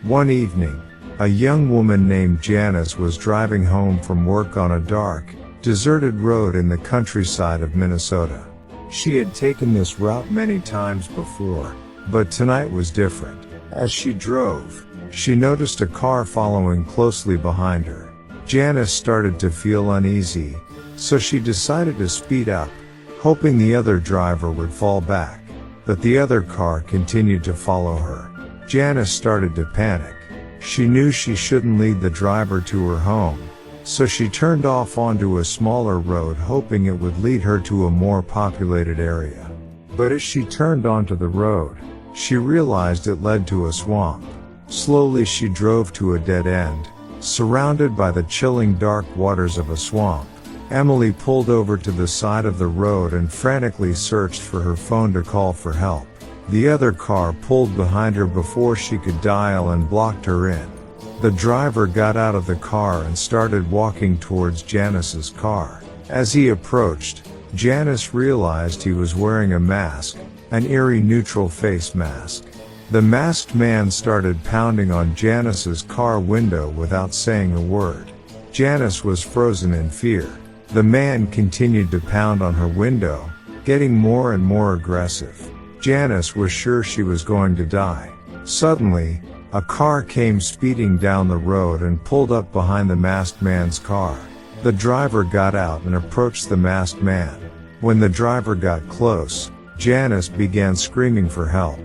One evening, a young woman named Janice was driving home from work on a dark, deserted road in the countryside of Minnesota. She had taken this route many times before, but tonight was different. As she drove, she noticed a car following closely behind her. Janice started to feel uneasy, so she decided to speed up, hoping the other driver would fall back. But the other car continued to follow her. Janice started to panic. She knew she shouldn't lead the driver to her home, so she turned off onto a smaller road hoping it would lead her to a more populated area. But as she turned onto the road, she realized it led to a swamp. Slowly she drove to a dead end, surrounded by the chilling dark waters of a swamp. Emily pulled over to the side of the road and frantically searched for her phone to call for help. The other car pulled behind her before she could dial and blocked her in. The driver got out of the car and started walking towards Janice's car. As he approached, Janice realized he was wearing a mask, an eerie neutral face mask. The masked man started pounding on Janice's car window without saying a word. Janice was frozen in fear. The man continued to pound on her window, getting more and more aggressive. Janice was sure she was going to die. Suddenly, a car came speeding down the road and pulled up behind the masked man's car. The driver got out and approached the masked man. When the driver got close, Janice began screaming for help.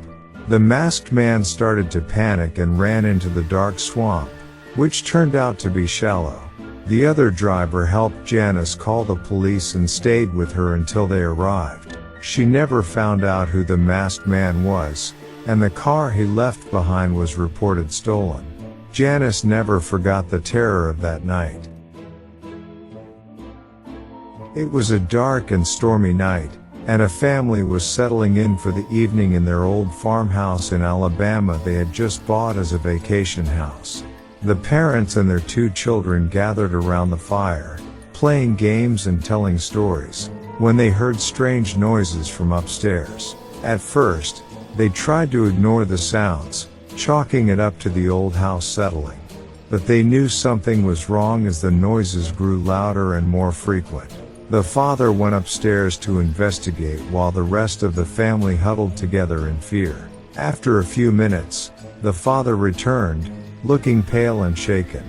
The masked man started to panic and ran into the dark swamp, which turned out to be shallow. The other driver helped Janice call the police and stayed with her until they arrived. She never found out who the masked man was, and the car he left behind was reported stolen. Janice never forgot the terror of that night. It was a dark and stormy night, and a family was settling in for the evening in their old farmhouse in Alabama they had just bought as a vacation house. The parents and their 2 children gathered around the fire, playing games and telling stories, when they heard strange noises from upstairs. At first, they tried to ignore the sounds, chalking it up to the old house settling. But they knew something was wrong as the noises grew louder and more frequent. The father went upstairs to investigate while the rest of the family huddled together in fear. After a few minutes, the father returned, looking pale and shaken.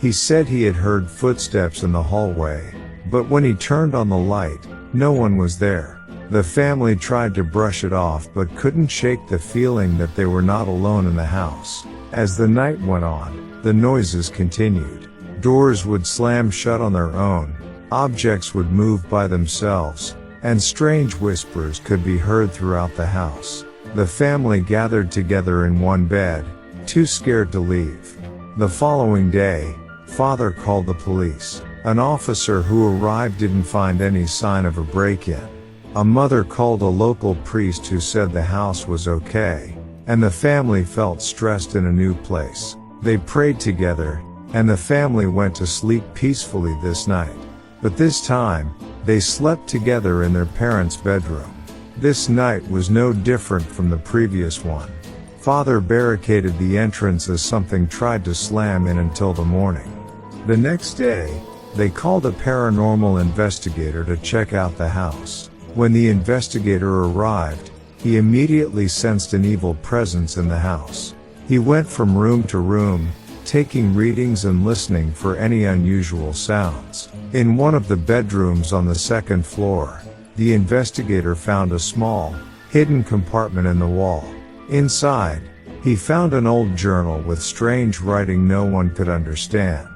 He said he had heard footsteps in the hallway, but when he turned on the light, no one was there. The family tried to brush it off but couldn't shake the feeling that they were not alone in the house. As the night went on, the noises continued. Doors would slam shut on their own, objects would move by themselves, and strange whispers could be heard throughout the house. The family gathered together in one bed, too scared to leave. The following day, father called the police. An officer who arrived didn't find any sign of a break-in. A mother called a local priest who said the house was okay, and the family felt stressed in a new place. They prayed together, and the family went to sleep peacefully this night. But this time, they slept together in their parents' bedroom. This night was no different from the previous one. Father barricaded the entrance as something tried to slam in until the morning. The next day, they called a paranormal investigator to check out the house. When the investigator arrived, he immediately sensed an evil presence in the house. He went from room to room, taking readings and listening for any unusual sounds. In one of the bedrooms on the 2nd floor, the investigator found a small, hidden compartment in the wall. Inside, he found an old journal with strange writing no one could understand.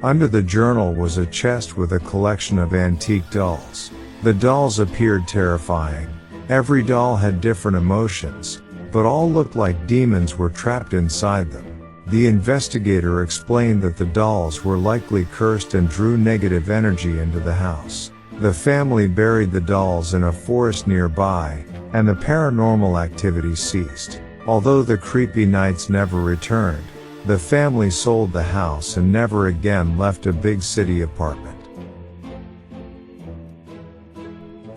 Under the journal was a chest with a collection of antique dolls. The dolls appeared terrifying. Every doll had different emotions, but all looked like demons were trapped inside them. The investigator explained that the dolls were likely cursed and drew negative energy into the house. The family buried the dolls in a forest nearby, and the paranormal activity ceased. Although the creepy nights never returned, the family sold the house and never again left a big city apartment.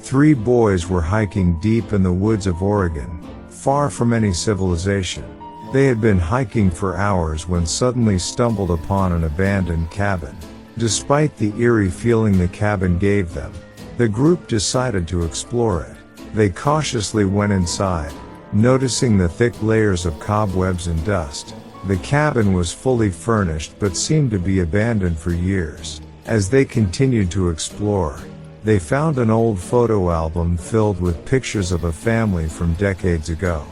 3 boys were hiking deep in the woods of Oregon, far from any civilization. They had been hiking for hours when suddenly stumbled upon an abandoned cabin. Despite the eerie feeling the cabin gave them, the group decided to explore it. They cautiously went inside, noticing the thick layers of cobwebs and dust. The cabin was fully furnished but seemed to be abandoned for years. As they continued to explore, they found an old photo album filled with pictures of a family from decades ago.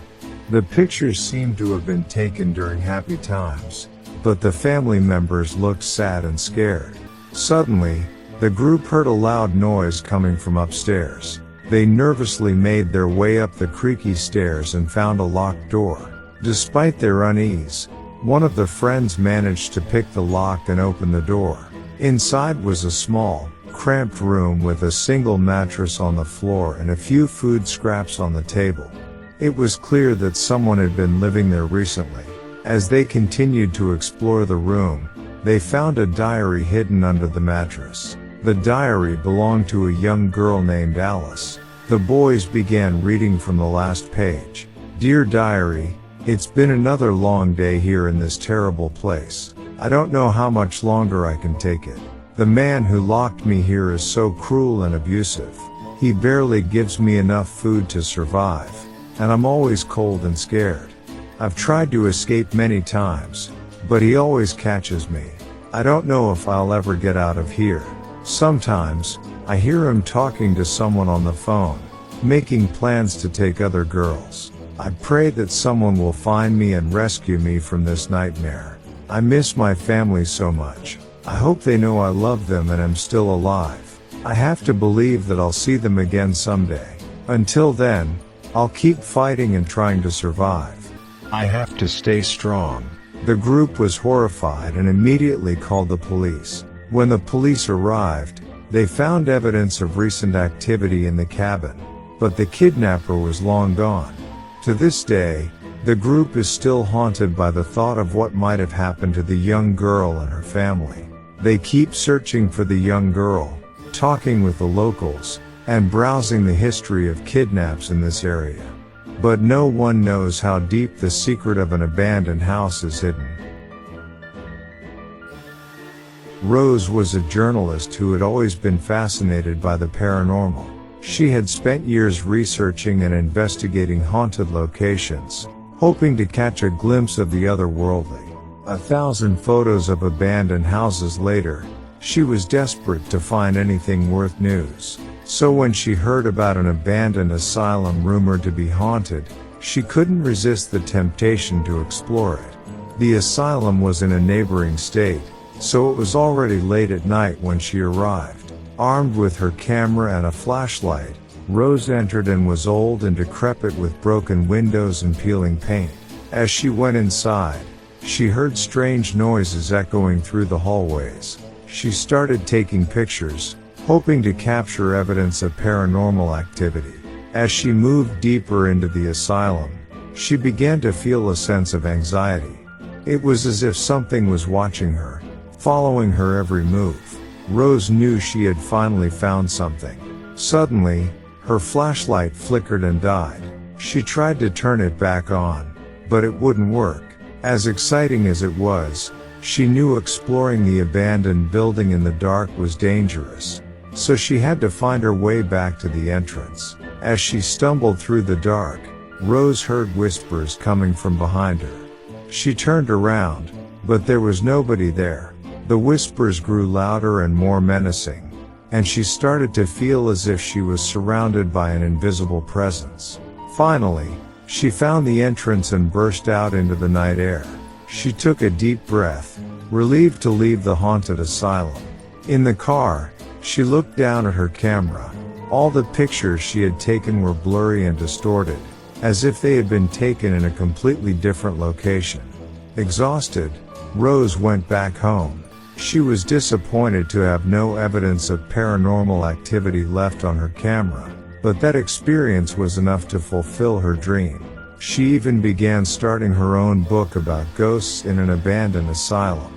The pictures seemed to have been taken during happy times, but the family members looked sad and scared. Suddenly, the group heard a loud noise coming from upstairs. They nervously made their way up the creaky stairs and found a locked door. Despite their unease, one of the friends managed to pick the lock and open the door. Inside was a small, cramped room with a single mattress on the floor and a few food scraps on the table. It was clear that someone had been living there recently. As they continued to explore the room, they found a diary hidden under the mattress. The diary belonged to a young girl named Alice. The boys began reading from the last page. "Dear diary, it's been another long day here in this terrible place. I don't know how much longer I can take it. The man who locked me here is so cruel and abusive. He barely gives me enough food to survive, and I'm always cold and scared. I've tried to escape many times, but he always catches me. I don't know if I'll ever get out of here. Sometimes, I hear him talking to someone on the phone, making plans to take other girls. I pray that someone will find me and rescue me from this nightmare. I miss my family so much. I hope they know I love them and am still alive. I have to believe that I'll see them again someday. Until then, I'll keep fighting and trying to survive. I have to stay strong." The group was horrified and immediately called the police. When the police arrived, they found evidence of recent activity in the cabin, but the kidnapper was long gone. To this day, the group is still haunted by the thought of what might have happened to the young girl and her family. They keep searching for the young girl, talking with the locals, and browsing the history of kidnaps in this area. But no one knows how deep the secret of an abandoned house is hidden. Rose was a journalist who had always been fascinated by the paranormal. She had spent years researching and investigating haunted locations, hoping to catch a glimpse of the otherworldly. 1,000 photos of abandoned houses later, she was desperate to find anything worth news. So when she heard about an abandoned asylum rumored to be haunted, she couldn't resist the temptation to explore it. The asylum was in a neighboring state, so it was already late at night when she arrived. Armed with her camera and a flashlight, Rose entered and was old and decrepit with broken windows and peeling paint. As she went inside, she heard strange noises echoing through the hallways. She started taking pictures, hoping to capture evidence of paranormal activity. As she moved deeper into the asylum, she began to feel a sense of anxiety. It was as if something was watching her, following her every move. Rose knew she had finally found something. Suddenly, her flashlight flickered and died. She tried to turn it back on, but it wouldn't work. As exciting as it was, she knew exploring the abandoned building in the dark was dangerous. So she had to find her way back to the entrance. As she stumbled through the dark, Rose heard whispers coming from behind her. She turned around, but there was nobody there. The whispers grew louder and more menacing, and she started to feel as if she was surrounded by an invisible presence. Finally, she found the entrance and burst out into the night air. She took a deep breath, relieved to leave the haunted asylum. In the car, she looked down at her camera. All the pictures she had taken were blurry and distorted, as if they had been taken in a completely different location. Exhausted, Rose went back home. She was disappointed to have no evidence of paranormal activity left on her camera, but that experience was enough to fulfill her dream. She even began starting her own book about ghosts in an abandoned asylum.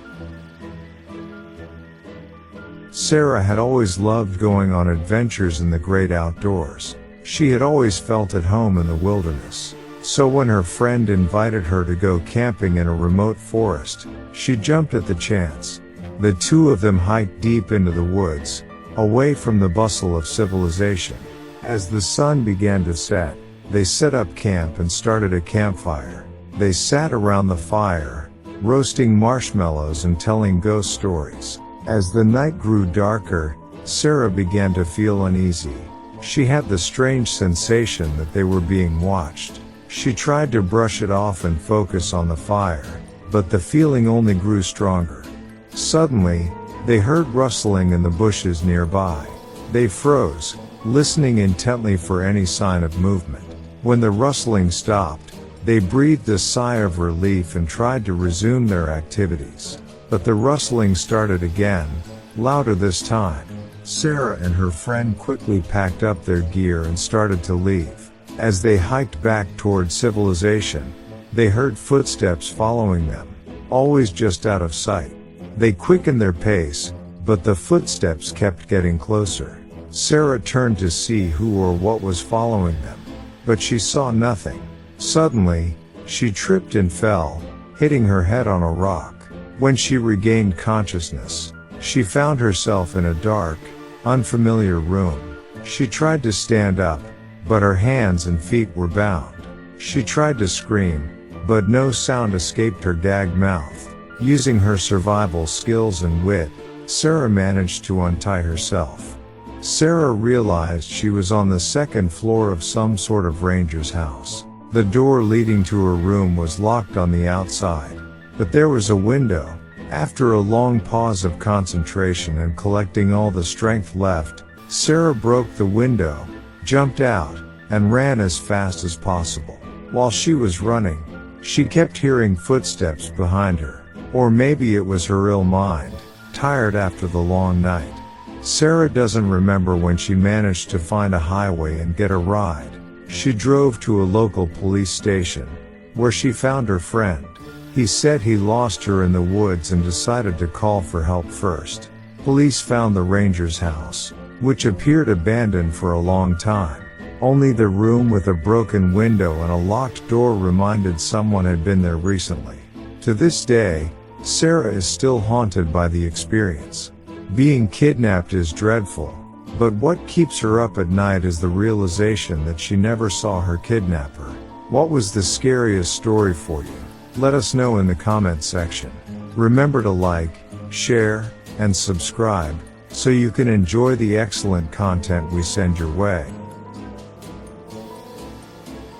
Sarah had always loved going on adventures in the great outdoors. She had always felt at home in the wilderness. So when her friend invited her to go camping in a remote forest, she jumped at the chance. The two of them hiked deep into the woods, away from the bustle of civilization. As the sun began to set, they set up camp and started a campfire. They sat around the fire, roasting marshmallows and telling ghost stories. As the night grew darker, Sarah began to feel uneasy. She had the strange sensation that they were being watched. She tried to brush it off and focus on the fire, but the feeling only grew stronger. Suddenly, they heard rustling in the bushes nearby. They froze, listening intently for any sign of movement. When the rustling stopped, they breathed a sigh of relief and tried to resume their activities. But the rustling started again, louder this time. Sarah and her friend quickly packed up their gear and started to leave. As they hiked back toward civilization, they heard footsteps following them, always just out of sight. They quickened their pace, but the footsteps kept getting closer. Sarah turned to see who or what was following them, but she saw nothing. Suddenly, she tripped and fell, hitting her head on a rock. When she regained consciousness, she found herself in a dark, unfamiliar room. She tried to stand up, but her hands and feet were bound. She tried to scream, but no sound escaped her gagged mouth. Using her survival skills and wit, Sarah managed to untie herself. Sarah realized she was on the second floor of some sort of ranger's house. The door leading to her room was locked on the outside, but there was a window. After a long pause of concentration and collecting all the strength left, Sarah broke the window, jumped out, and ran as fast as possible. While she was running, she kept hearing footsteps behind her. Or maybe it was her ill mind, tired after the long night. Sarah doesn't remember when she managed to find a highway and get a ride. She drove to a local police station, where she found her friend. He said he lost her in the woods and decided to call for help first. Police found the ranger's house, which appeared abandoned for a long time. Only the room with a broken window and a locked door reminded someone had been there recently. To this day, Sarah is still haunted by the experience. Being kidnapped is dreadful, but what keeps her up at night is the realization that she never saw her kidnapper. What was the scariest story for you? Let us know in the comment section. Remember to like, share, and subscribe, so you can enjoy the excellent content we send your way.